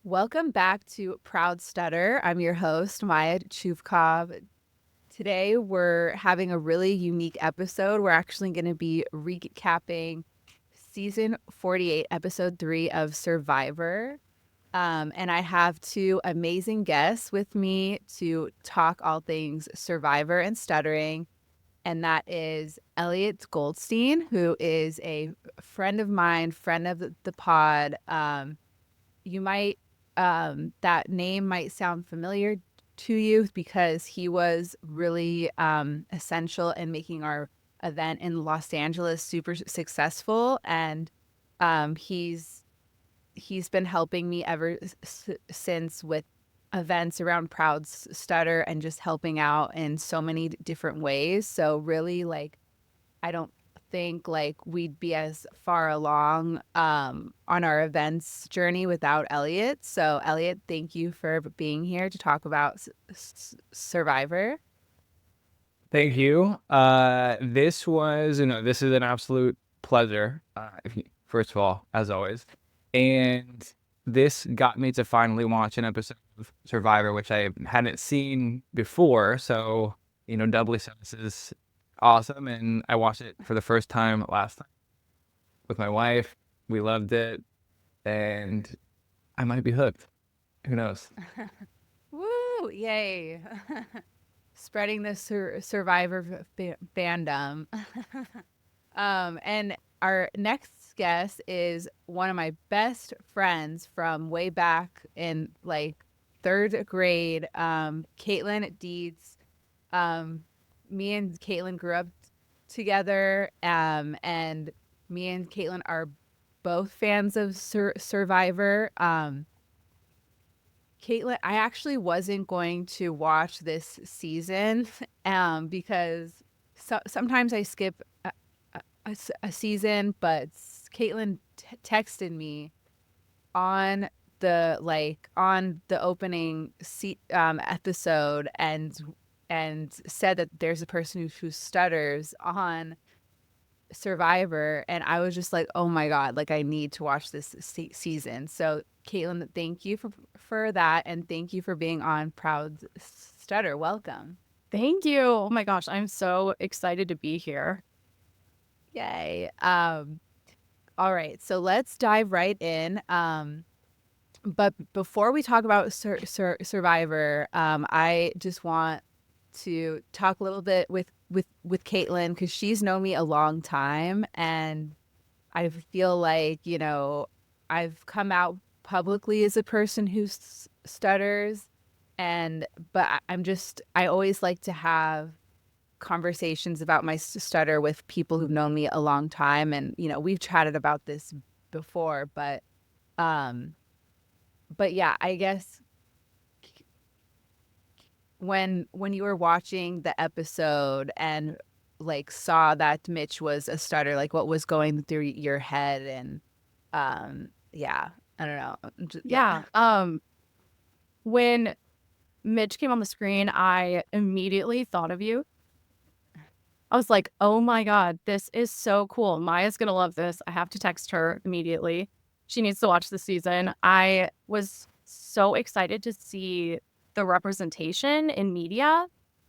Welcome back to Proud Stutter. I'm your host, Maya Chuvkov. Today, we're having a really unique episode. We're actually going to be recapping season 48, episode 3 of Survivor. And I have two amazing guests with me to talk all things Survivor and stuttering. And that is Eliot Goldstein, who is a friend of mine, friend of the pod. You might that name might sound familiar to you because he was really essential in making our event in Los Angeles super successful, and he's been helping me ever since with events around Proud Stutter and just helping out in so many different ways. So really, like, I don't think like we'd be as far along on our events journey without Eliot. So Eliot, thank you for being here to talk about Survivor. Thank you. This is an absolute pleasure. First of all, as always, and this got me to finally watch an episode of Survivor, which I hadn't seen before. So, doubly so. This is awesome, and I watched it for the first time last night with my wife. We loved it, and I might be hooked. Who knows? Woo! Yay! Spreading the Survivor fandom. And our next guest is one of my best friends from way back in like third grade. Caitlin Dietz. Um, Me and Caitlin grew up together, and me and Caitlin are both fans of Survivor. Caitlin, I actually wasn't going to watch this season, because sometimes I skip a season, but Caitlin texted me on the opening episode and said that there's a person who stutters on Survivor, and I was just like, oh my god, like I need to watch this season. So Caitlin, thank you for that, and thank you for being on Proud Stutter. Welcome. Thank you. Oh my gosh, I'm so excited to be here. Yay. All right, so let's dive right in. But before we talk about Survivor, I just want to talk a little bit with Caitlin because she's known me a long time, and I feel like I've come out publicly as a person who stutters, and I always like to have conversations about my stutter with people who've known me a long time, and we've chatted about this before, um but yeah, I guess when you were watching the episode and like saw that Mitch was a starter, like what was going through your head, and yeah, I don't know. Yeah. Yeah. When Mitch came on the screen, I immediately thought of you. I was like, "Oh my god, this is so cool. Maya's going to love this. I have to text her immediately. She needs to watch the season." I was so excited to see the representation in media.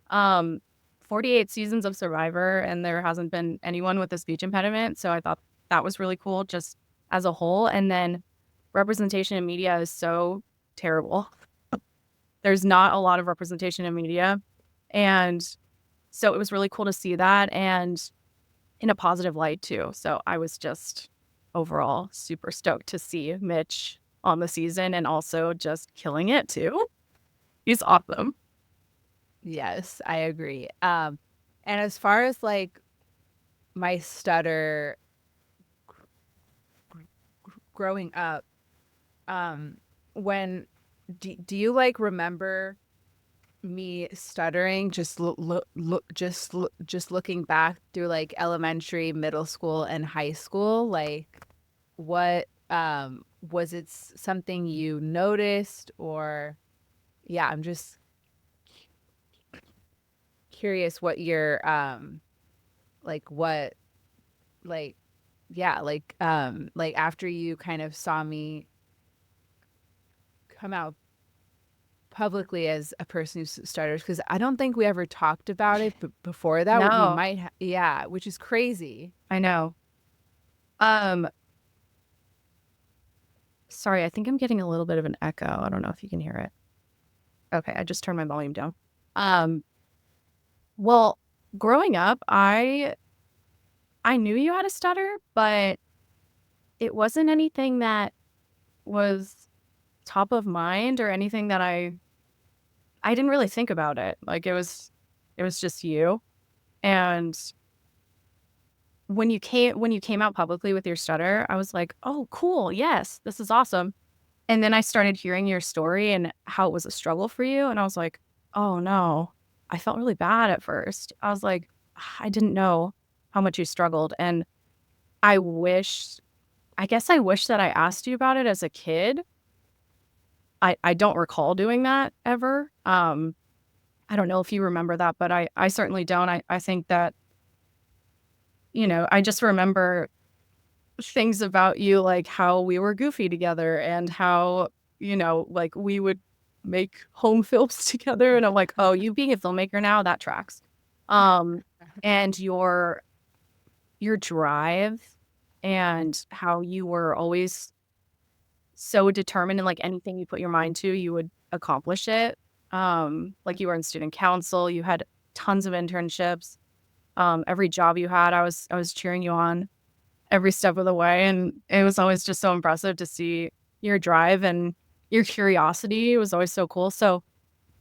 Um 48 seasons of Survivor and there hasn't been anyone with a speech impediment, so I thought that was really cool just as a whole. And then representation in media is so terrible. There's not a lot of representation in media. And so it was really cool to see that and in a positive light too. So I was just overall super stoked to see Mitch on the season and also just killing it too. He's awesome. Yes, I agree. And as far as like my stutter growing up, um, when do you like remember me stuttering, just looking back through like elementary, middle school, and high school, like what was it something you noticed, or yeah, I'm just curious what your like what like yeah, like after you kind of saw me come out publicly as a person who stutters, because I don't think we ever talked about it before that. We No. might, yeah, which is crazy. I know. Sorry, I think I'm getting a little bit of an echo. I don't know if you can hear it. Okay, I just turned my volume down. Well, growing up, I knew you had a stutter, but it wasn't anything that was top of mind or anything that I didn't really think about it. Like it was just you. And when you came out publicly with your stutter, I was like, "Oh, cool. Yes, this is awesome." And then I started hearing your story and how it was a struggle for you, and I was like, "Oh no." I felt really bad at first. I was like, I didn't know how much you struggled, and I guess I wish that I asked you about it as a kid. I don't recall doing that ever. I don't know if you remember that, but I certainly don't. I think that, I just remember things about you, like how we were goofy together and how, like we would make home films together. And I'm like, oh, you being a filmmaker now, that tracks. And your drive and how you were always so determined in like anything you put your mind to, you would accomplish it. Like you were in student council, you had tons of internships. Every job you had, I was cheering you on every step of the way. And it was always just so impressive to see your drive and your curiosity. It was always so cool. So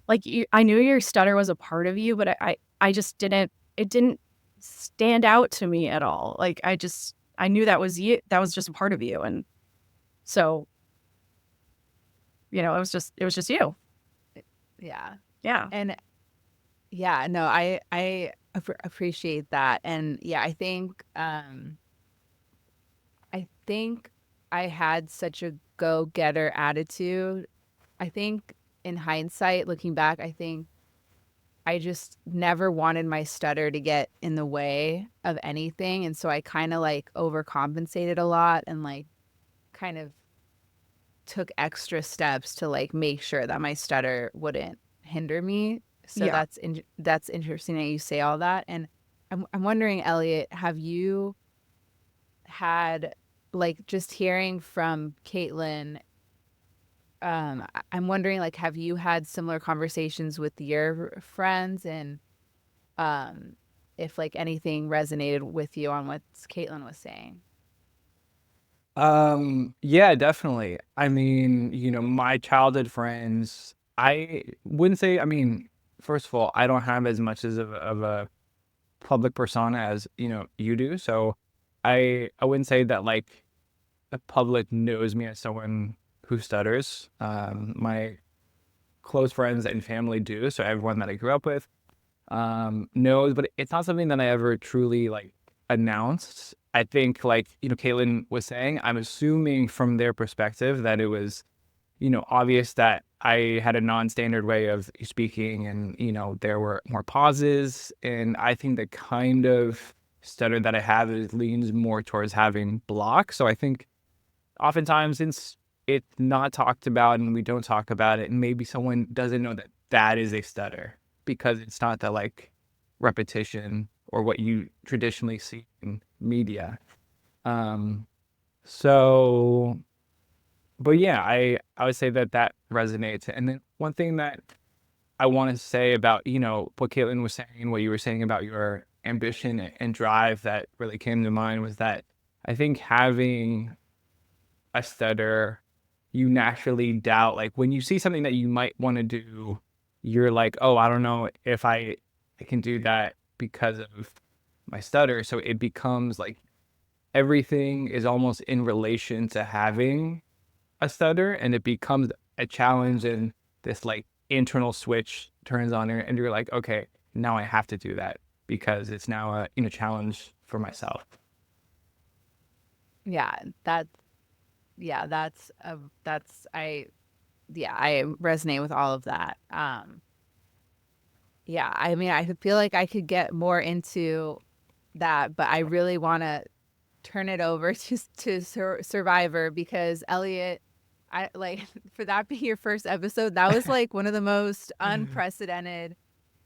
like I knew your stutter was a part of you, but I just it didn't stand out to me at all. Like I knew that was you, that was just a part of you. And so, it was just you. Yeah. Yeah. And yeah, no, I appreciate that. And yeah, I think I had such a go-getter attitude. I think in hindsight, looking back, I think I just never wanted my stutter to get in the way of anything. And so I kind of like overcompensated a lot and like kind of took extra steps to like make sure that my stutter wouldn't hinder me. So Yeah. that's interesting that you say all that. And I'm wondering, Eliot, have you had, like, just hearing from Caitlin, I'm wondering, like, have you had similar conversations with your friends, and if like anything resonated with you on what Caitlin was saying? Yeah, definitely. I mean, my childhood friends, I wouldn't say, I mean, first of all, I don't have as much of a public persona as, you do. So I wouldn't say that like the public knows me as someone who stutters. My close friends and family do. So everyone that I grew up with, knows, but it's not something that I ever truly like announced. I think like, Caitlin was saying, I'm assuming from their perspective that it was, obvious that I had a non-standard way of speaking and, there were more pauses. And I think the kind of stutter that I have leans more towards having blocks. So I think oftentimes since it's not talked about and we don't talk about it, and maybe someone doesn't know that that is a stutter because it's not the like repetition or what you traditionally see in media. Um, so, but yeah, I would say that that resonates. And then one thing that I want to say about, what Caitlin was saying, what you were saying about your ambition and drive that really came to mind was that I think having a stutter, you naturally doubt, like when you see something that you might want to do, you're like, oh, I don't know if I can do that because of my stutter. So it becomes like everything is almost in relation to having a stutter, and it becomes a challenge, and this like internal switch turns on, and you're like, okay, now I have to do that because it's now a challenge for myself. Yeah, that's I resonate with all of that. Yeah, I mean, I feel like I could get more into that, but I really want to turn it over to Survivor, because Eliot, I like for that being your first episode, that was like one of the most unprecedented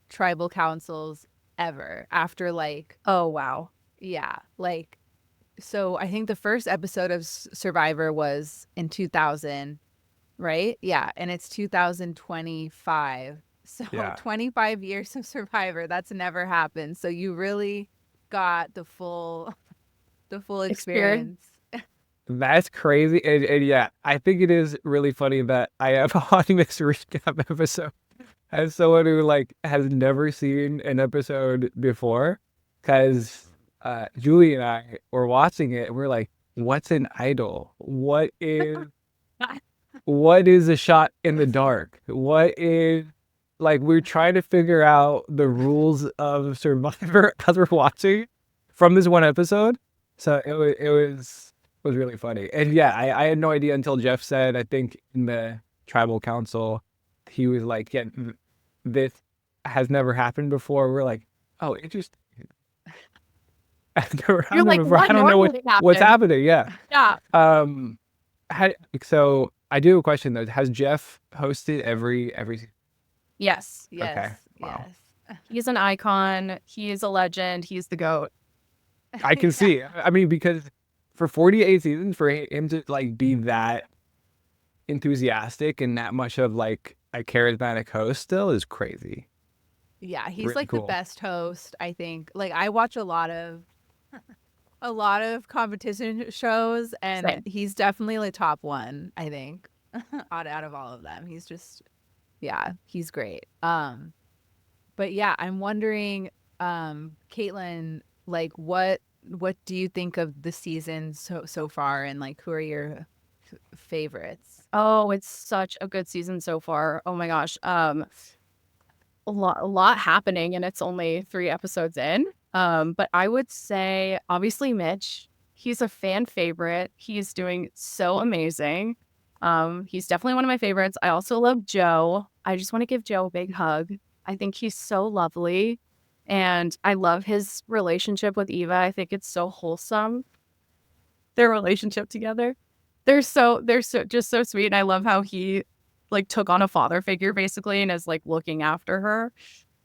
tribal councils ever. After like, Oh, wow. yeah, like so I think the first episode of Survivor was in 2000, right? Yeah, and it's 2025. So Yeah. 25 years of Survivor, that's never happened. So you really got the full Experience. experience. That's crazy. And yeah, I think it is really funny that I have a Haunting Mix recap episode as someone who like has never seen an episode before. Because Julie and I were watching it and we're like, what's an idol? What is a shot in the dark? What is like we're trying to figure out the rules of Survivor as we're watching from this one episode. So it was really funny. And yeah, I had no idea until Jeff said, I think in the tribal council, he was like, yeah, this has never happened before. We're like, oh, interesting. I've never You're happened like, before. what I don't know normally what's happens? happening. Yeah. Yeah. Um, so I do have a question though. Has Jeff hosted every season? Yes. Yes. Okay. Wow. Yes. He's an icon. He is a legend. He's the GOAT. I can see. I mean, because for 48 seasons, for him to like be that enthusiastic and that much of like a charismatic host still is crazy. Yeah, he's Really like the cool. best host, I think. Like I watch a lot of competition shows and Same. he's definitely like top one, I think. out of all of them. He's just yeah, he's great. But yeah, I'm wondering Caitlin, like what do you think of the season so far and like who are your favorites? Oh, it's such a good season so far. Oh my gosh. A lot happening and it's only 3 episodes in. But I would say obviously Mitch. He's a fan favorite. He's doing so amazing. He's definitely one of my favorites. I also love Joe. I just want to give Joe a big hug. I think he's so lovely. And I love his relationship with Eva. I think it's so wholesome. Their relationship together. They're so just so sweet. And I love how he like took on a father figure basically and is like looking after her.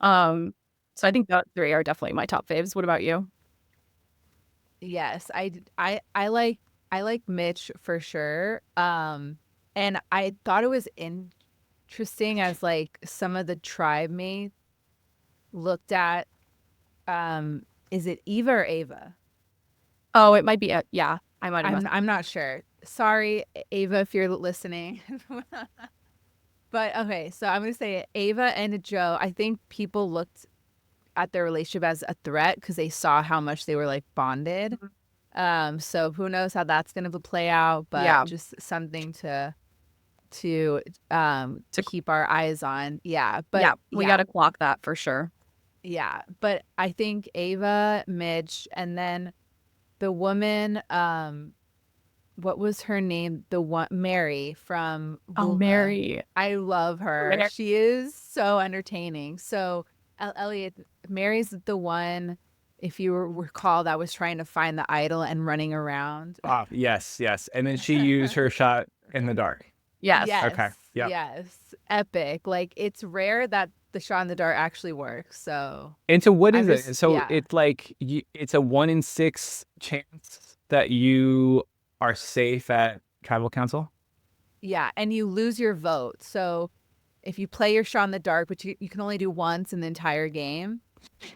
So I think that 3 are definitely my top faves. What about you? Yes, I like Mitch for sure. And I thought it was interesting as like some of the tribe mates looked at is it Eva or Ava? Oh, it might be yeah, I might have messed. I'm not sure. Sorry, Ava, if you're listening. But okay, so I'm gonna say Ava and Joe. I think people looked at their relationship as a threat because they saw how much they were like bonded. So who knows how that's gonna play out, but Yeah, just something to keep our eyes on. Yeah, but yeah, we got to clock that for sure. yeah, but I think Ava, Mitch, and then the woman, what was her name? The one Mary from Oh, Vulva. Mary. I love her. Mary. She is so entertaining. So Eliot, Mary's the one, if you recall, that was trying to find the idol and running around. Yes. And then she used her shot in the dark. Yes. Yes. Okay. Yep. Yes. Epic. Like it's rare that the shot in the dark actually works. So And so what is I'm it? just- So yeah. it's like it's a 1 in 6 chance that you are safe at tribal council. yeah, and you lose your vote. So if you play your shot in the dark, which you can only do once in the entire game,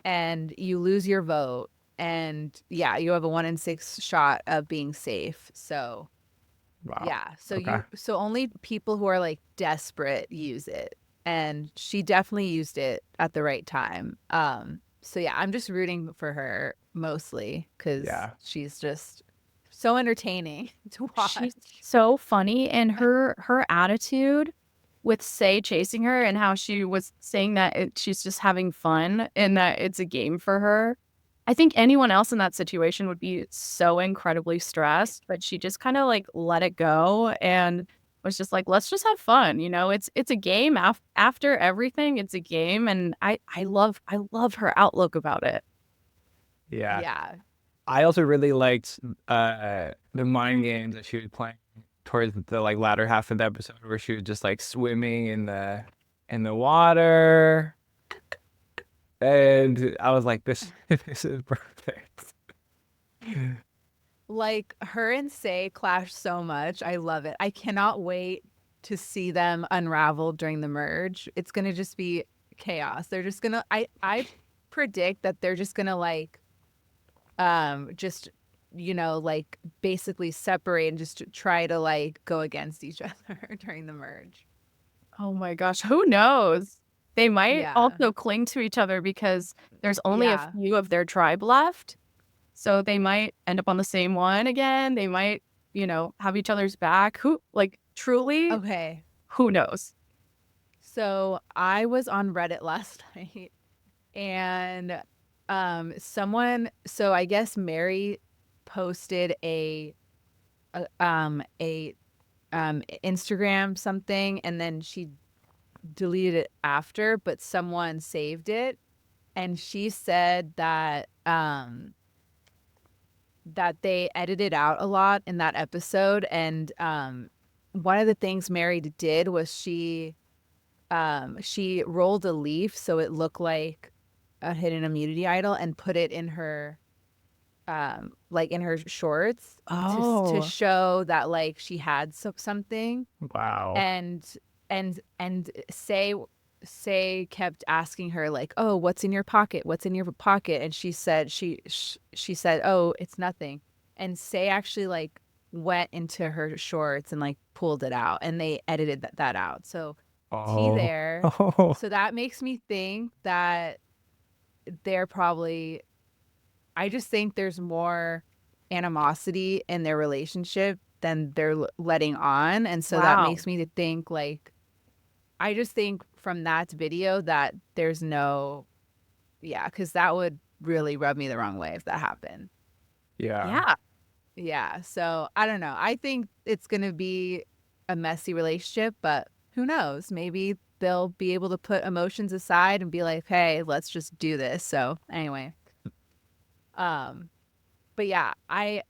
and you lose your vote, and yeah, you have a 1 in 6 shot of being safe. So Wow. yeah, so Okay. so only people who are like desperate use it, and she definitely used it at the right time. So yeah, I'm just rooting for her mostly because Yeah. she's just so entertaining to watch. She's so funny, and her attitude with Say chasing her and how she was saying that she's just having fun and that it's a game for her. I think anyone else in that situation would be so incredibly stressed, but she just kind of like let it go and was just like, let's just have fun. You know, it's a game after everything. It's a game. And I love her outlook about it. Yeah. Yeah. I also really liked the mind games that she was playing towards the like latter half of the episode where she was just like swimming in the water, and I was like, this this is perfect. Like her and Say clash so much. I love it. I cannot wait to see them unravel during the merge. It's gonna just be chaos. They're just gonna I predict that they're just gonna like just like basically separate and just try to like go against each other during the merge. Oh my gosh, who knows? They might Yeah. also cling to each other because there's only a Yeah. few of their tribe left. So they might end up on the same one again. They might, have each other's back. Truly, Okay. who knows? So I was on Reddit last night and so I guess Mary posted a Instagram something and then she deleted it after, but someone saved it and she said that that they edited out a lot in that episode and one of the things Mary did was she rolled a leaf so it looked like a hidden immunity idol and put it in her like in her shorts to Oh, show that like she had something Wow. and say kept asking her like, oh, what's in your pocket, and she said she said, oh, it's nothing, and Say actually like went into her shorts and like pulled it out and they edited that out. So tea Oh. there. Oh. So that makes me think that they're probably, I just think there's more animosity in their relationship than they're letting on. And so that wow. makes me to think like, I just think from that video that there's no, yeah, because that would really rub me the wrong way if that happened. Yeah. Yeah. Yeah. So I don't know. I think it's going to be a messy relationship, but who knows? Maybe they'll be able to put emotions aside and be like, hey, let's just do this. So anyway, um, but yeah, I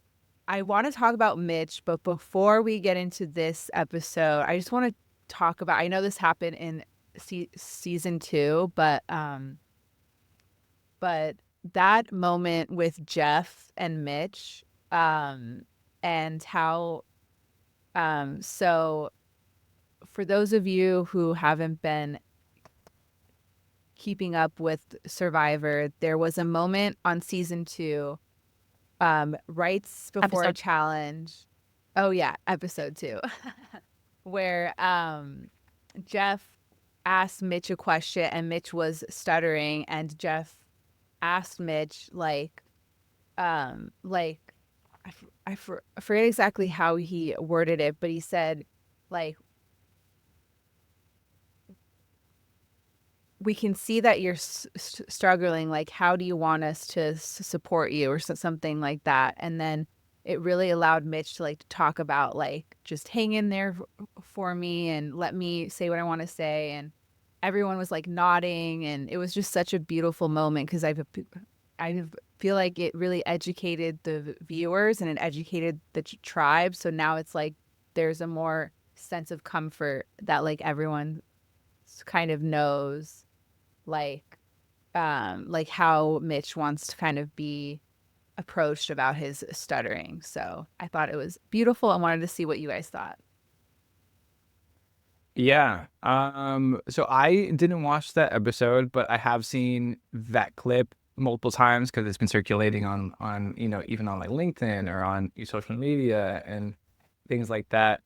want to talk about Mitch, but before we get into this episode, I just want to talk about, I know this happened in season 2, but that moment with Jeff and Mitch, and how so for those of you who haven't been keeping up with Survivor, there was a moment on season 2, right before a Episode. challenge. Oh yeah, episode 2, where Jeff asked Mitch a question and Mitch was stuttering and Jeff asked Mitch like I forget exactly how he worded it, but he said like, we can see that you're struggling, like how do you want us to support you, or something like that. And then it really allowed Mitch to like talk about like, just hang in there for me and let me say what I want to say. And everyone was like nodding and it was just such a beautiful moment because I feel like it really educated the viewers and it educated the tribe. So now it's like there's a more sense of comfort that like everyone kind of knows like how Mitch wants to kind of be approached about his stuttering. So I thought it was beautiful and wanted to see what you guys thought. Yeah. So I didn't watch that episode, but I have seen that clip multiple times because it's been circulating on even on like LinkedIn or on social media and things like that.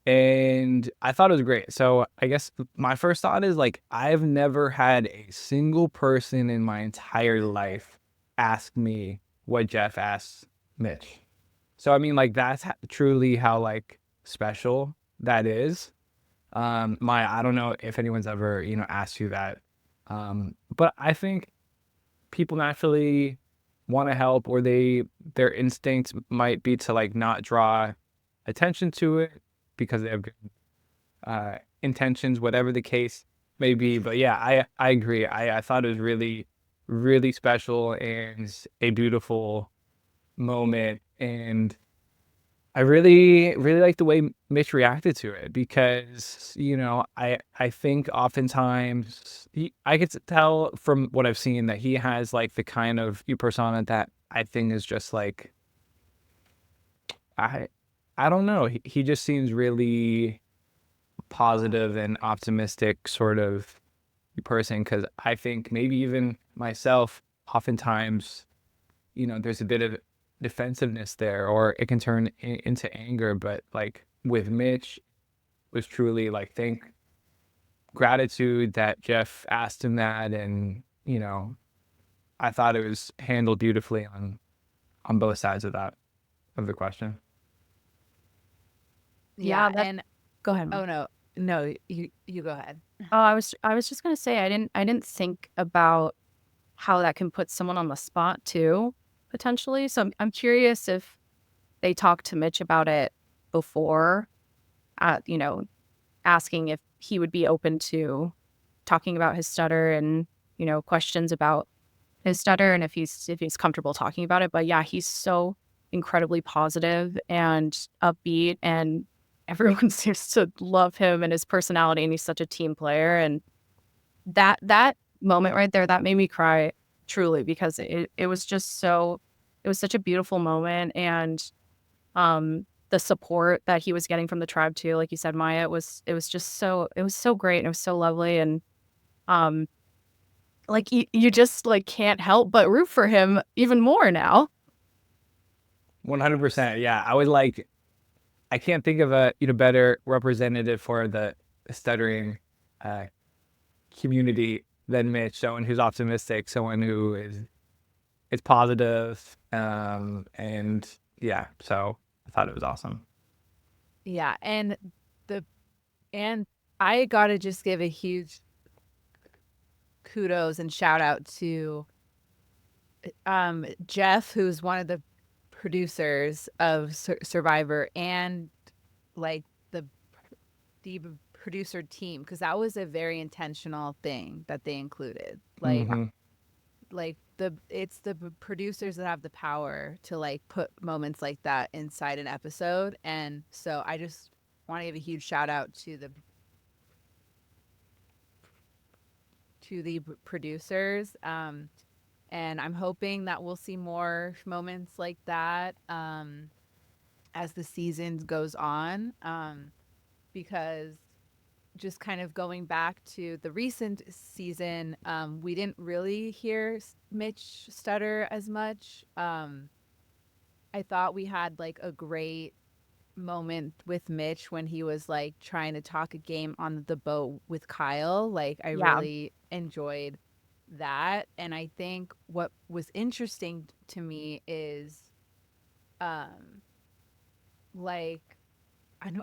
And I thought it was great. So I guess my first thought is like, I've never had a single person in my entire life ask me what Jeff asked Mitch. So I mean, like that's truly how like special that is. I don't know if anyone's ever asked you that, but I think people naturally want to help, or their instinct might be to like not draw attention to it because they have good intentions, whatever the case may be. But yeah, I agree. I thought it was really, really special and a beautiful moment. And I really, really like the way Mitch reacted to it because, I think oftentimes I could tell from what I've seen that he has like the kind of persona that I think is just like, I, I don't know. He just seems really positive and optimistic sort of person because I think maybe even myself, oftentimes, there's a bit of defensiveness there, or it can turn into anger. But like with Mitch, was truly like gratitude that Jeff asked him that, and I thought it was handled beautifully on both sides of the question. Yeah, Yeah, that and go ahead, Mom. oh no, you go ahead. Oh, I was just gonna say I didn't think about how that can put someone on the spot too, potentially. So I'm curious if they talked to Mitch about it before, you know, asking if he would be open to talking about his stutter and, questions about his stutter and if he's comfortable talking about it. But yeah, he's so incredibly positive and upbeat, and everyone seems to love him and his personality, and he's such a team player. And that moment right there, that made me cry truly, because it was just so, it was such a beautiful moment. And the support that he was getting from the tribe too, like you said, Maya, it was just so, it was so great, and it was so lovely. And um like you just like can't help but root for him even more now. 100%. Yeah, I would like. I can't think of a better representative for the stuttering uh, community than Mitch. Someone who's optimistic, someone who is positive, and yeah. So I thought it was awesome. Yeah, the and I gotta just give a huge kudos and shout out to Jeff, who's one of the producers of Survivor, and like the the producer team, because that was a very intentional thing that they included. Hmm. Like it's the producers that have the power to like put moments like that inside an episode. And so I just want to give a huge shout out to the producers. And I'm hoping that we'll see more moments like that as the season goes on, because just kind of going back to the recent season, we didn't really hear Mitch stutter as much. I thought we had like a great moment with Mitch when he was like trying to talk a game on the boat with Kyle. Like I Yeah. really enjoyed that. And I think what was interesting to me is um like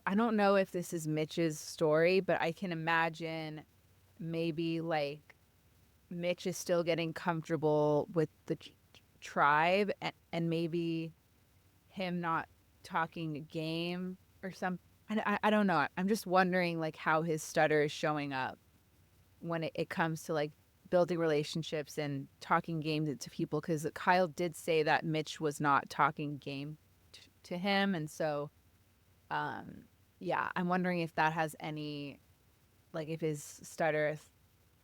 I don't know if this is Mitch's story, but I can imagine maybe like Mitch is still getting comfortable with the tribe, and maybe him not talking a game or some. I don't know. I'm just wondering like how his stutter is showing up when it comes to like building relationships and talking games to people, because Kyle did say that Mitch was not talking game to him. And so um yeah, I'm wondering if that has any, like if his stutter has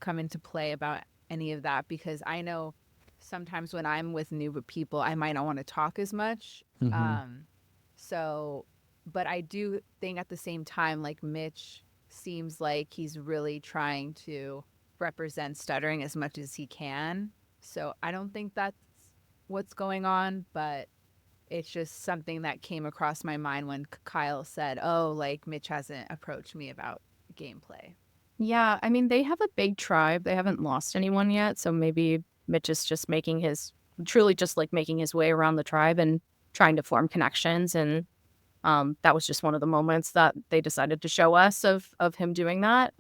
come into play about any of that, because I know sometimes when I'm with new people, I might not want to talk as much. Hmm. Um, so, but I do think at the same time, like Mitch seems like he's really trying to represent stuttering as much as he can. So I don't think that's what's going on, but it's just something that came across my mind when Kyle said, "Oh, like Mitch hasn't approached me about gameplay." Yeah, I mean, they have a big tribe. They haven't lost anyone yet, so maybe Mitch is just making his, truly just like making his way around the tribe and trying to form connections. And that was just one of the moments that they decided to show us of him doing that.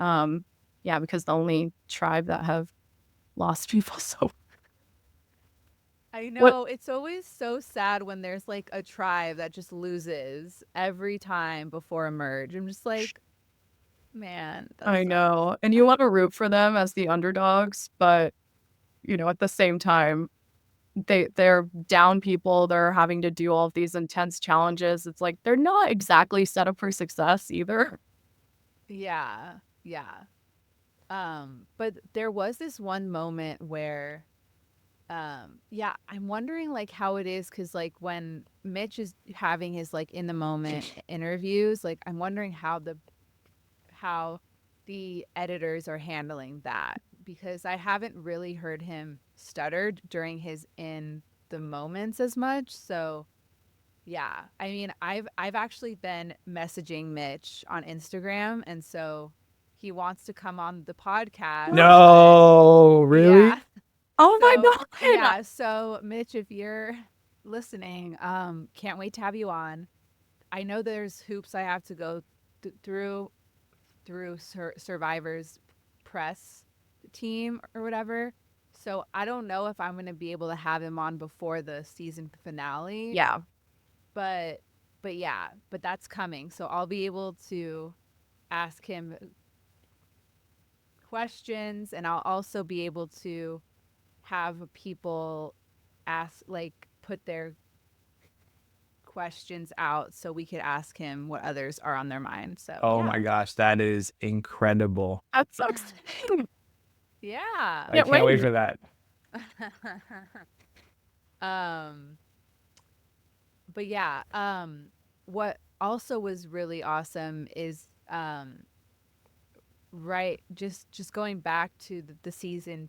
Yeah, because the only tribe that have lost people. So I what? know, it's always so sad when there's like a tribe that just loses every time before a merge. I'm just like, man, that I sucks. know, and you want to root for them as the underdogs, but at the same time, they're down people. They're having to do all of these intense challenges. It's like they're not exactly set up for success either. Yeah. Yeah. But there was this one moment where yeah, I'm wondering like how it is because like when Mitch is having his like in the moment interviews, like I'm wondering how the editors are handling that because I haven't really heard him stutter during his in the moments as much. So yeah, I mean, I've actually been messaging Mitch on Instagram, and so he wants to come on the podcast, but No, really? yeah. Oh my So god. yeah, so Mitch, if you're listening, can't wait to have you on. I know there's hoops I have to go through Survivor's press team or whatever. So I don't know if I'm gonna be able to have him on before the season finale, Yeah. but yeah, but that's coming. So I'll be able to ask him questions, and I'll also be able to have people ask like put their questions out so we could ask him what others are on their mind. So Oh yeah. my gosh, that is incredible. That's so exciting. Yeah. I Can't can't wait wait. for that. um but yeah, what also was really awesome is right just going back to the season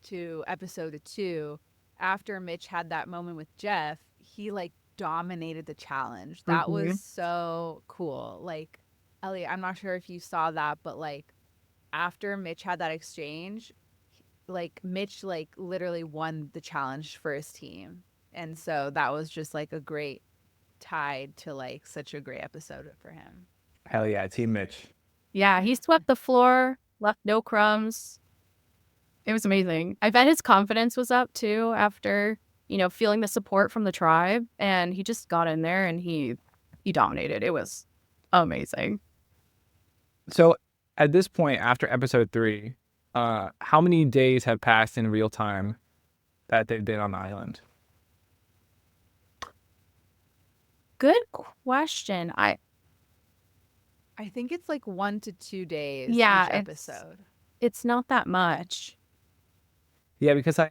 to episode 2, after Mitch had that moment with Jeff, he like dominated the challenge. That was Mhm. so cool. Like Elliot, I'm not sure if you saw that, but like after Mitch had that exchange, like Mitch like literally won the challenge for his team. And so that was just like a great tied to like such a great episode for him. Hell yeah, Team Mitch. Yeah, he swept the floor, left no crumbs. It was amazing. I bet his confidence was up too after, feeling the support from the tribe, and he just got in there and he dominated. It was amazing. So at this point, after episode 3, how many days have passed in real time that they've been on the island? Good question. I think it's like 1 to 2 days Yeah, each it's episode. it's not that much. Yeah, because I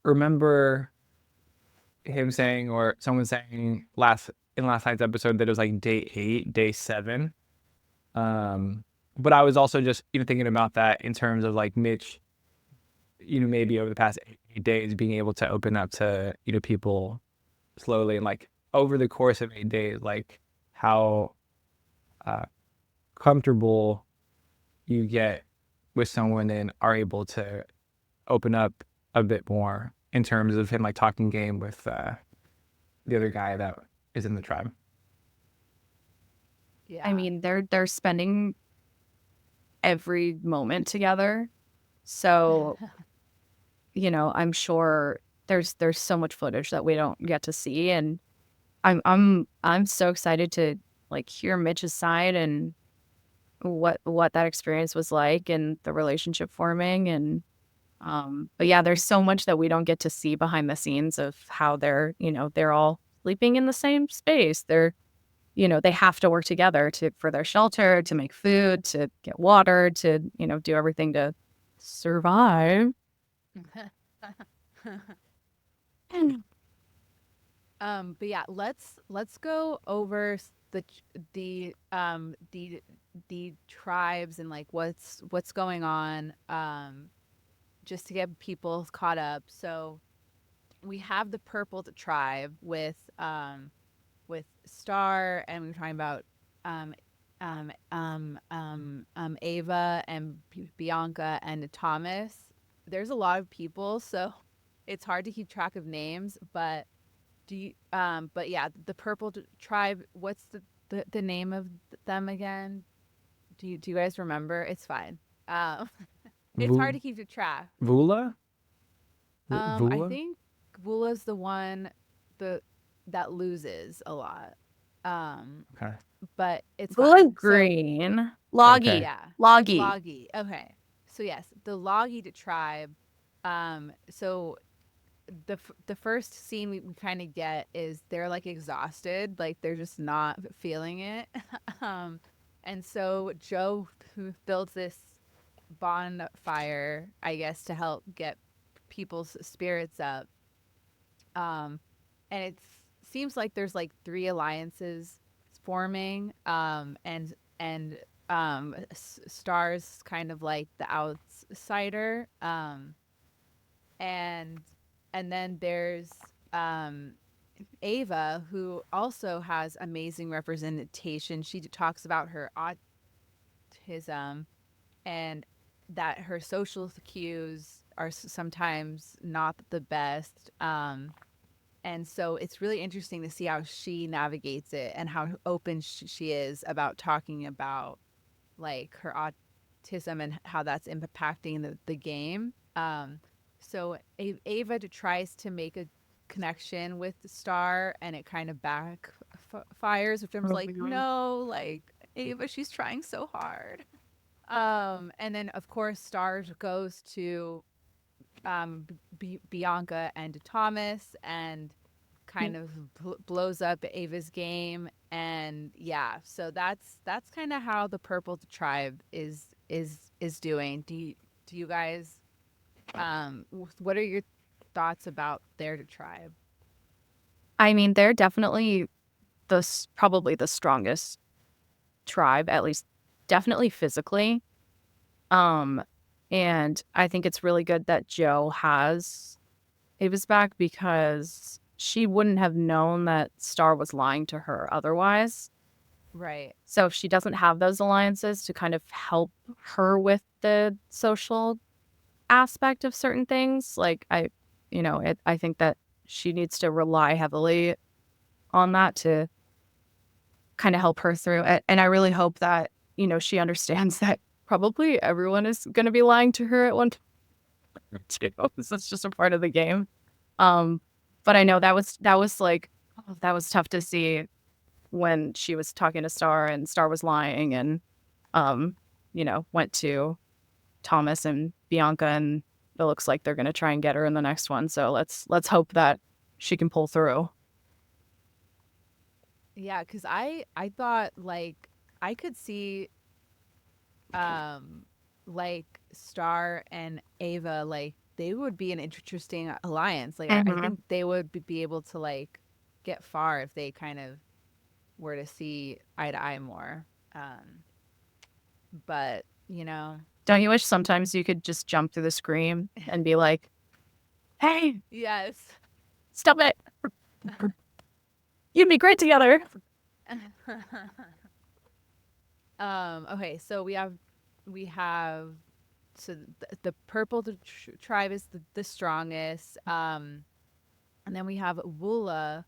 remember him saying or someone saying last night's episode that it was like day 8, day 7. But I was also just thinking about that in terms of like Mitch, maybe over the past 8 days being able to open up to people slowly and like over the course of 8 days, like how comfortable you get with someone and are able to open up a bit more in terms of him like talking game with the other guy that is in the tribe. Yeah. I mean, they're spending every moment together. So, I'm sure there's so much footage that we don't get to see, and I'm so excited to like hear Mitch's side and what that experience was like and the relationship forming. And but yeah, there's so much that we don't get to see behind the scenes of how they're all sleeping in the same space. They have to work together for their shelter, to make food, to get water, to do everything to survive. But yeah, let's go over the tribes and like what's going on just to get people caught up. So we have the purple tribe with Star, and we were talking about Ava and Bianca and Thomas. There's a lot of people, so it's hard to keep track of names, but but yeah, the purple tribe, what's the name of them again? Do you guys remember? It's fine. Um it's hard Vu- to keep track. Vula? I Vula? think Gula's the one the that loses a lot. Okay. But it's Blue fine. green. Okay. Loggy. Yeah. Loggy. Loggy. Okay. So yes, the Logged tribe. So the first scene we kind of get is they're like exhausted, like they're just not feeling it. um and so Joe, who builds this bonfire, I guess, to help get people's spirits up. And it seems like there's like three alliances forming, and Star's kind of like the outsider, and then there's um Ava, who also has amazing representation. She talks about her autism, and that her social cues are sometimes not the best. And so it's really interesting to see how she navigates it and how open she is about talking about like her autism and how that's impacting the game. So Ava tries to make a connection with the Star, and it kind of backfires, which I'm like, no, like Ava, she's trying so hard. And then of course Star goes to Bianca and Thomas, and kind of blows up Ava's game. And yeah, so that's kind of how the Purple Tribe is doing. Do you guys what are your thoughts about their tribe? I mean, they're definitely probably the strongest tribe, at least definitely physically. And I think it's really good that Joe has Ava's back, because she wouldn't have known that Star was lying to her otherwise. Right. So if she doesn't have those alliances to kind of help her with the social aspect of certain things, like I think that she needs to rely heavily on that to kind of help her through it. And I really hope that, she understands that probably everyone is going to be lying to her at one time too. That's just a part of the game. But I know that was like, oh, that was tough to see when she was talking to Star and Star was lying, and went to Thomas and Bianca, and it looks like they're going to try and get her in the next one. So let's hope that she can pull through. Yeah, because I thought like I could see like Star and Ava, like they would be an interesting alliance. Like I think they would be able to like get far if they kind of were to see eye to eye more. But Don't you wish sometimes you could just jump through the screen and be like, hey, yes. stop it. You'd be great together. Okay, so we have so the Purple tribe is the strongest. And then we have Woola,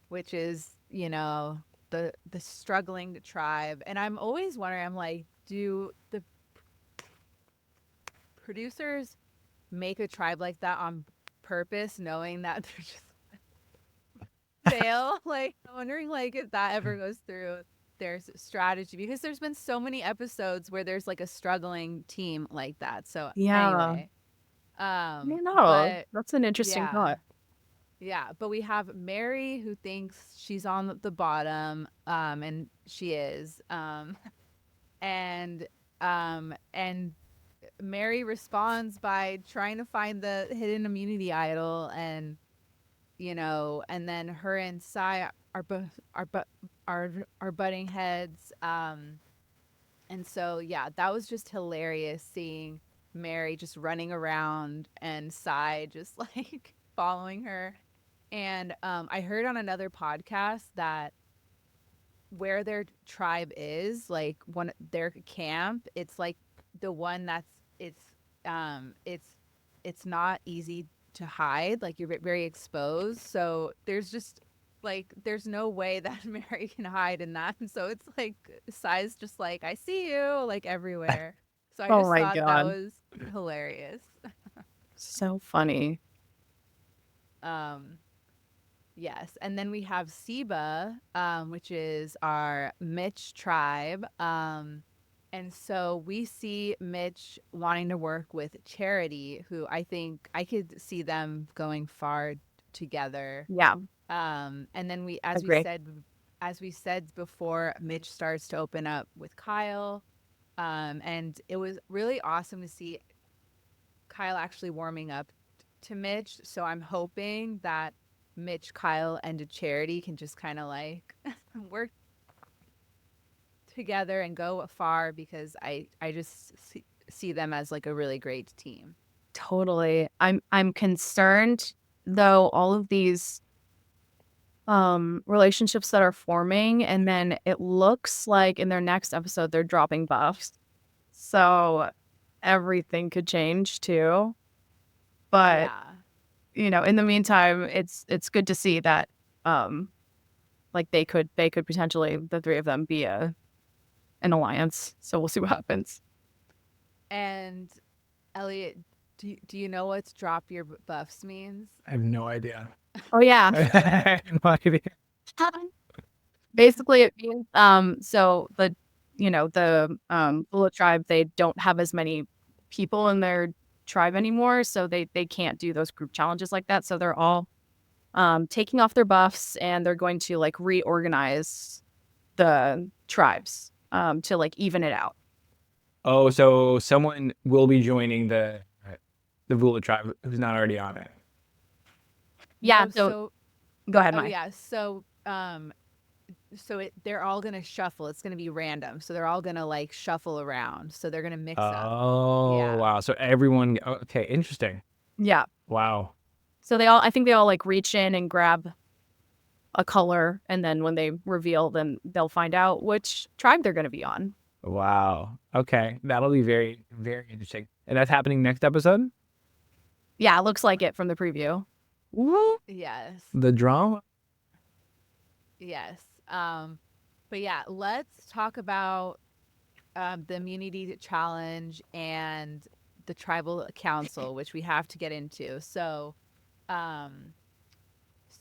which is, the struggling tribe. And I'm always wondering, I'm like, do the producers make a tribe like that on purpose, knowing that they're just fail? Like, I'm wondering like if that ever goes through their strategy, because there's been so many episodes where there's like a struggling team like that. So Yeah. anyway, But that's an interesting yeah. thought. Yeah, but we have Mary, who thinks she's on the bottom, and she is. And Mary responds by trying to find the hidden immunity idol, and and then her and Sai are butting heads. And so yeah, that was just hilarious seeing Mary just running around and Sai just like following her. And I heard on another podcast that where their tribe is, like one their camp, it's like the one that's it's not easy to hide. Like you're very exposed, so there's just like there's no way that Mary can hide in that. And so it's like Sai's just like, I see you, like everywhere. So I Oh just my thought that God. was hilarious. So funny. Yes, and then we have Seba, which is our Mitch tribe, And so we see Mitch wanting to work with Charity, who I think I could see them going far together. Yeah, And then agree. as we said before, Mitch starts to open up with Kyle. And it was really awesome to see Kyle actually warming up to Mitch. So I'm hoping that Mitch, Kyle, and Charity can just kind of like work together and go far because I just see them as like a really great team. Totally. I'm concerned though all of these relationships that are forming, and then it looks like in their next episode they're dropping buffs. So everything could change too. But Yeah. in the meantime, it's good to see that like they could potentially, the three of them, be an alliance. So we'll see what happens. And Eliot, do you know what drop your buffs means? I have no idea. Oh yeah. I have no idea. Basically it means so the bullet tribe, they don't have as many people in their tribe anymore, so they can't do those group challenges like that, so they're all taking off their buffs, and they're going to like reorganize the tribes to like even it out. Oh, so someone will be joining the Vula tribe who's not already on it. Yeah, No, so go ahead, oh Mike. yeah, they're all gonna shuffle. It's gonna be random. So they're all gonna like shuffle around. So they're gonna mix up. Oh, Yeah. wow. So everyone, okay, interesting. Yeah. Wow. So I think they all like reach in and grab a color, and then when they reveal, then they'll find out which tribe they're going to be on. Wow. Okay. That'll be very, very interesting. And that's happening next episode? Yeah, it looks like it from the preview. Woo. Yes. The drama? Yes. But yeah, let's talk about the immunity challenge and the tribal council, which we have to get into. Um,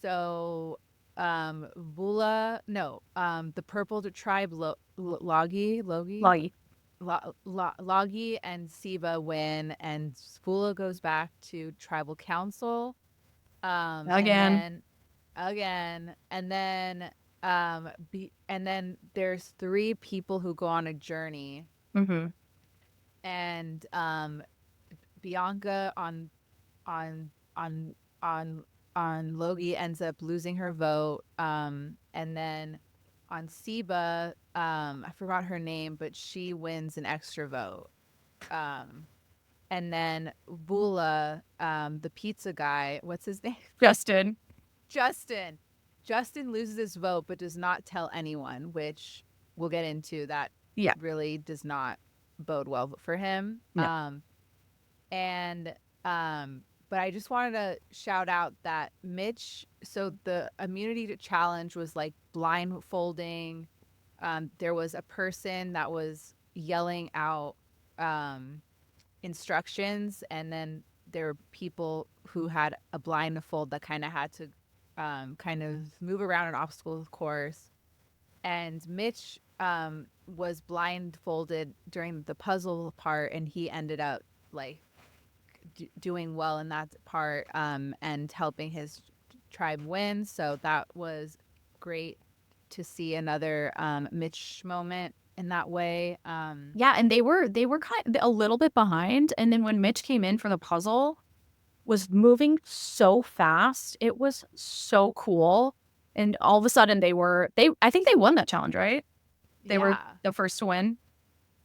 so Vula, no, the purple tribe Logi, Loggy. Logi and Siva win, and Vula goes back to tribal council. Again. And then and then there's three people who go on a journey, Mm-hmm. and Bianca on on on Logie ends up losing her vote, and then on Siba, I forgot her name, but she wins an extra vote. And then Bula, the pizza guy, what's his name? Justin. Justin. Justin loses his vote but does not tell anyone, which we'll get into. That Yeah. really does not bode well for him. No. But I just wanted to shout out that Mitch, so the immunity challenge was like blindfolding. There was a person that was yelling out instructions, and then there were people who had a blindfold that kind of had to kind of move around an obstacle course. And Mitch was blindfolded during the puzzle part, and he ended up like doing well in that part, and helping his tribe win. So that was great to see another Mitch moment in that way. Yeah, and they were kind of a little bit behind, and then when Mitch came in for the puzzle, was moving so fast. It was so cool. And all of a sudden I think they won that challenge, right? They were the first to win.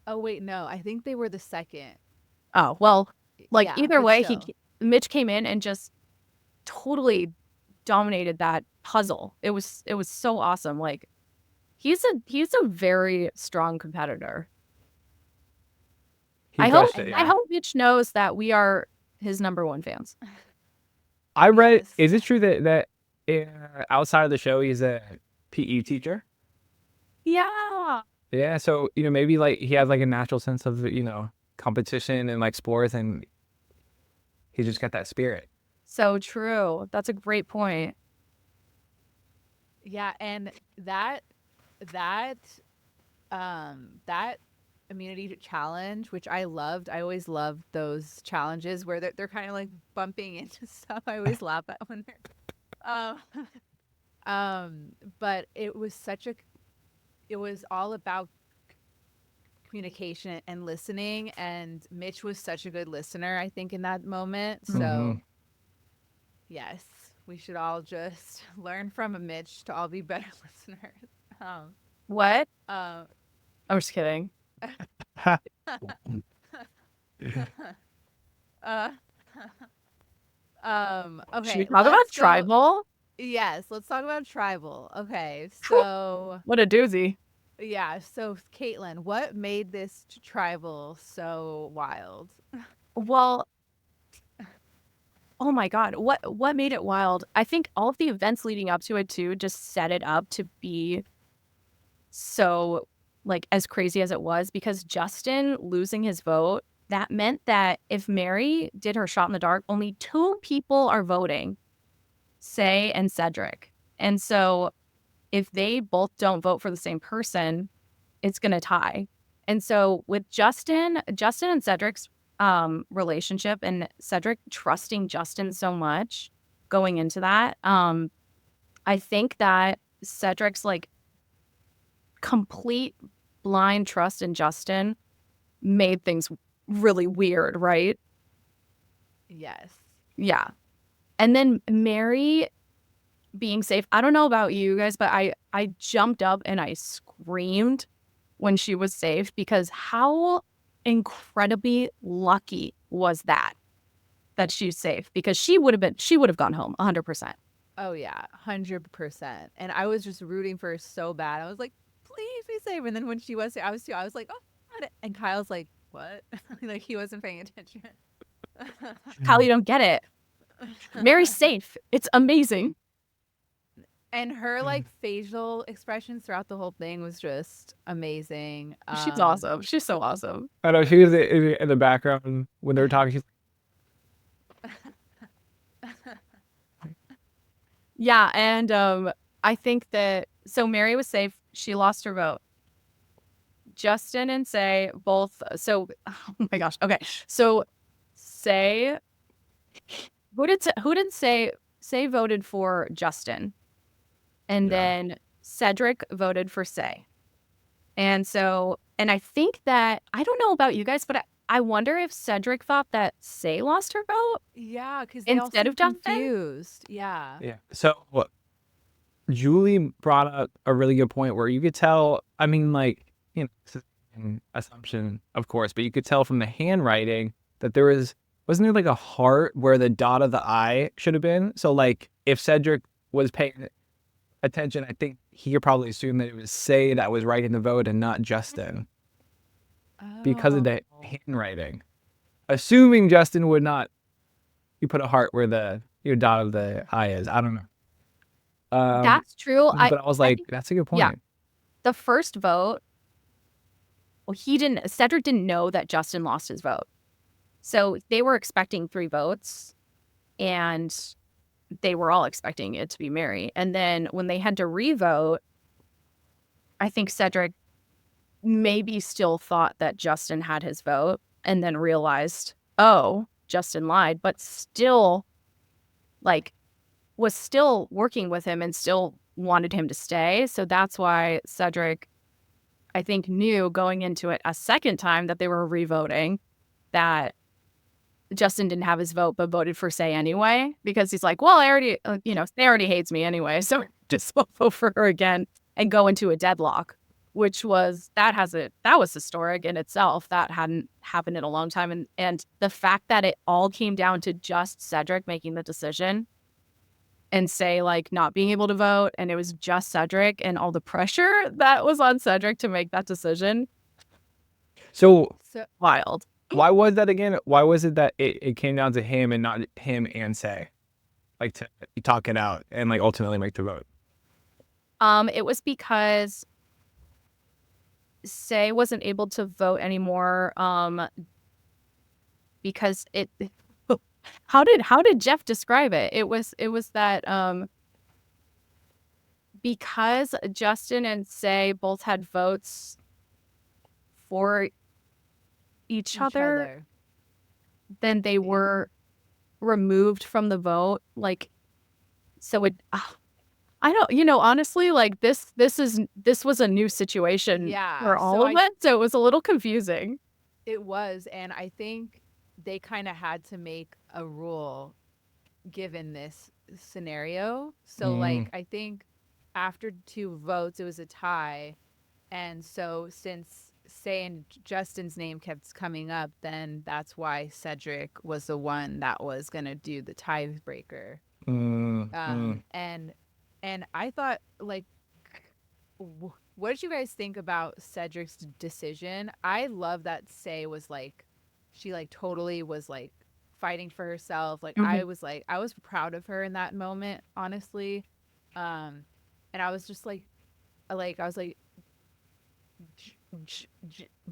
Oh wait, no, I think they were the second. Oh, well, like Yeah, either but way, still. Mitch came in and just totally dominated that puzzle. It was so awesome. Like he's a very strong competitor. He I hope crushed it, I yeah. hope Mitch knows that we are his number one fans. I read, Yes. is it true that outside of the show, he's a PE teacher? Yeah. Yeah. So, maybe like he has like a natural sense of, competition and like sports, and he's just got that spirit. So true. That's a great point. Yeah, and that immunity challenge, which I loved. I always loved those challenges where they're kind of like bumping into stuff. I always laugh at when they're but it was it was all about communication and listening, and Mitch was such a good listener, I think, in that moment. So Mhm. yes, we should all just learn from a Mitch to all be better listeners. What? Um, I'm just kidding. uh, Should we okay, talk about tribal? Yes, let's talk about tribal. Okay, so What a doozy. yeah, so Caitlin, what made this tribal so wild? Well, oh my God. What made it wild? I think all of the events leading up to it too just set it up to be so like as crazy as it was, because Justin losing his vote, that meant that if Mary did her shot in the dark, only 2 people are voting, Say and Cedric. And so if they both don't vote for the same person, it's going to tie. And so with Justin and Cedric's relationship, and Cedric trusting Justin so much going into that, I think that Cedric's like complete blind trust in Justin made things really weird, right? Yes. Yeah. And then Mary being safe. I don't know about you guys, but I jumped up and I screamed when she was safe, because how incredibly lucky was that she's safe, because she would have gone home 100%. Oh yeah, 100%. And I was just rooting for her so bad. I was like, please be safe. And then when she was, I was too. I was like, oh, got it. And Kyle's like, what? Like he wasn't paying attention. Kyle, you don't get it. Mary's safe. It's amazing. And her like facial expressions throughout the whole thing was just amazing. She's awesome. She's so awesome. I know she was in the background when they were talking. She's Yeah, and I think that so Mary was safe. She lost her vote. Justin and Say both. So, oh my gosh. Okay, so Say, who did Say voted for Justin, and Yeah. then Cedric voted for Say, and I think that I don't know about you guys, but I wonder if Cedric thought that Say lost her vote Yeah, because they all instead of seemed Justin. confused. Yeah. Yeah. So Julie brought up a really good point where you could tell. I mean, like, you know, this is an assumption, of course, but you could tell from the handwriting that wasn't there like a heart where the dot of the I should have been? So like, if Cedric was paying attention, I think he could probably assume that it was Say that was writing the vote and not Justin because of the handwriting. Assuming Justin would not, you put a heart where the dot of the I is. I don't know. That's true. But I was like, that's a good point. Yeah. The first vote, well, Cedric didn't know that Justin lost his vote. So they were expecting 3 votes, and they were all expecting it to be Mary. And then when they had to re-vote, I think Cedric maybe still thought that Justin had his vote, and then realized, oh, Justin lied, but still was still working with him and still wanted him to stay. So that's why Cedric, I think, knew going into it a second time that they were re-voting that Justin didn't have his vote, but voted for Say anyway, because he's like, well, I already, Say already hates me anyway, so just vote for her again and go into a deadlock, which was, that was historic in itself. That hadn't happened in a long time. And the fact that it all came down to just Cedric making the decision and Say like not being able to vote, and it was just Cedric, and all the pressure that was on Cedric to make that decision. So Wild. why was that again? Why was it that it came down to him and not him and Say? Like to talk it out and like ultimately make the vote? It was because Say wasn't able to vote anymore. Because it how did Jeff describe it? It was that because Justin and Say both had votes for each other, then they were removed from the vote. Like, so it, I don't, honestly, like this was a new situation for all of it. So it was a little confusing. It was. And I think they kind of had to make a rule given this scenario. So like, I think after 2 votes, it was a tie. And so since Say and Justin's name kept coming up, then that's why Cedric was the one that was going to do the tiebreaker. And I thought, like, what did you guys think about Cedric's decision? I love that Say was like, she like totally was like fighting for herself. Like I was proud of her in that moment, honestly. And I was just like I was like,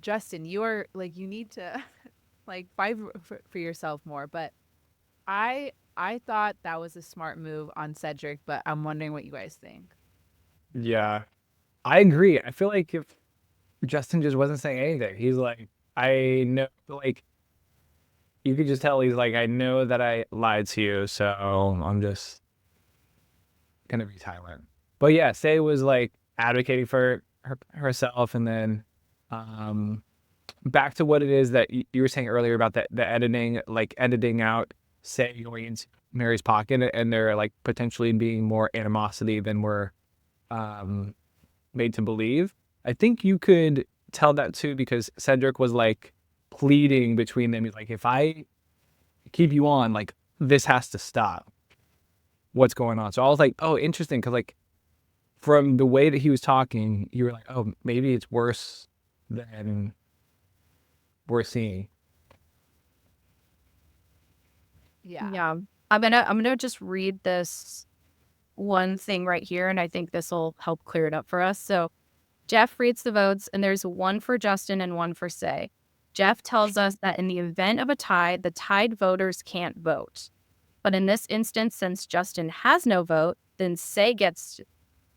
Justin, you are like, you need to like fight for yourself more. But I thought that was a smart move on Cedric, but I'm wondering what you guys think. Yeah, I agree. I feel like if Justin just wasn't saying anything, he's like, I know, like, you could just tell he's like, I know that I lied to you, so I'm just gonna be silent. But yeah, Say was like advocating for herself, and then back to what it is that you were saying earlier about the editing, like editing out Say going into Mary's pocket, and there like potentially being more animosity than we're made to believe. I think you could tell that too, because Cedric was like pleading between them. He's like, if I keep you on, like, this has to stop. What's going on? So I was like, oh, interesting, because like from the way that he was talking, you were like, oh, maybe it's worse than we're seeing. Yeah. I'm gonna just read this one thing right here, and I think this will help clear it up for us. So Jeff reads the votes, and there's one for Justin and one for Say. Jeff tells us that in the event of a tie, the tied voters can't vote. But in this instance, since Justin has no vote, then Say gets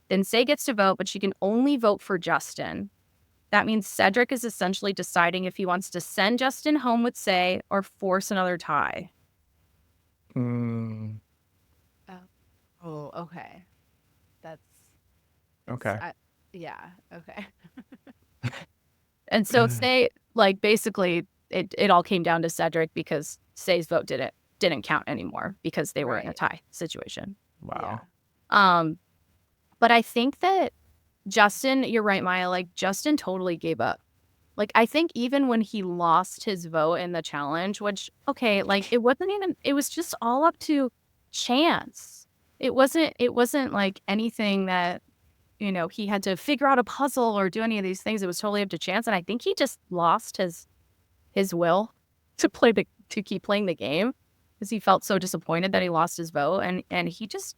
to vote, but she can only vote for Justin. That means Cedric is essentially deciding if he wants to send Justin home with Say or force another tie. Oh, okay. That's okay. Yeah, okay. And so Say, like, basically it all came down to Cedric, because Say's vote didn't count anymore because they were in a tie situation. Wow. Yeah. But I think that Justin, you're right, Maya, like Justin totally gave up. Like, I think even when he lost his vote in the challenge, which, okay, like it was just all up to chance. It wasn't like anything that, he had to figure out a puzzle or do any of these things. It was totally up to chance. And I think he just lost his will to keep playing the game, because he felt so disappointed that he lost his vote. And he just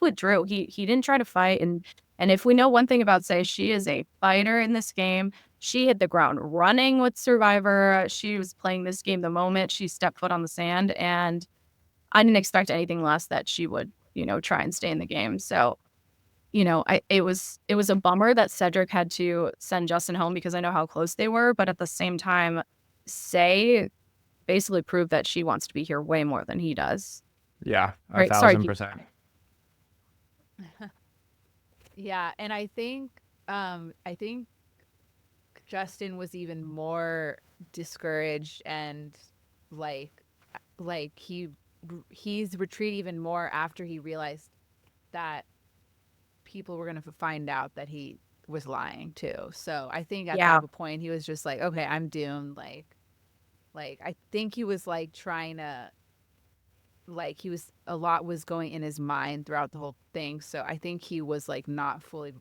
withdrew. He didn't try to fight. And if we know one thing about Say, she is a fighter in this game. She hit the ground running with Survivor. She was playing this game the moment she stepped foot on the sand. And I didn't expect anything less that she would, try and stay in the game. So, it was a bummer that Cedric had to send Justin home, because I know how close they were. But at the same time, Say basically proved that she wants to be here way more than he does. Yeah, Right, sorry, 1,000%. Yeah, and I think Justin was even more discouraged, and like he's retreated even more after he realized that people were going to find out that he was lying too. So I think at that point he was just like, okay, I'm doomed. Like I think he was like trying to, like, a lot was going in his mind throughout the whole thing. So I think he was like not fully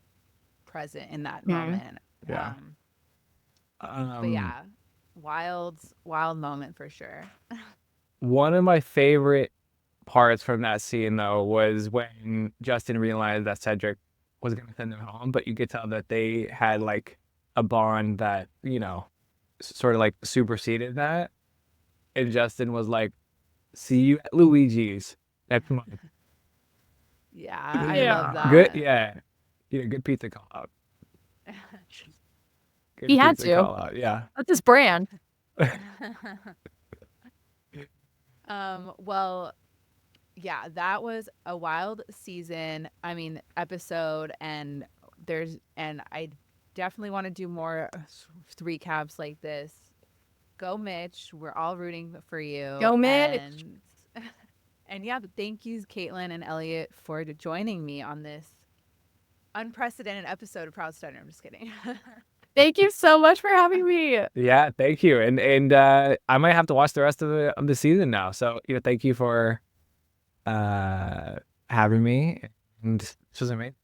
present in that moment. Yeah. But yeah, wild moment for sure. One of my favorite parts from that scene, though, was when Justin realized that Cedric was going to send him home, but you could tell that they had like a bond that, sort of like superseded that. And Justin was like, see you at Luigi's next month. Yeah, I love that. Good, yeah. Good pizza call out. He had to. Call out. Yeah. That's his brand. Well, yeah, that was a wild season. I mean, episode, and I definitely want to do more recaps like this. Go Mitch. We're all rooting for you. Go Mitch. And yeah, but thank you, Caitlin and Eliot, for joining me on this unprecedented episode of Proud Stutter. I'm just kidding. Thank you so much for having me. Yeah, thank you. And I might have to watch the rest of the season now. So, thank you for having me. And this was amazing.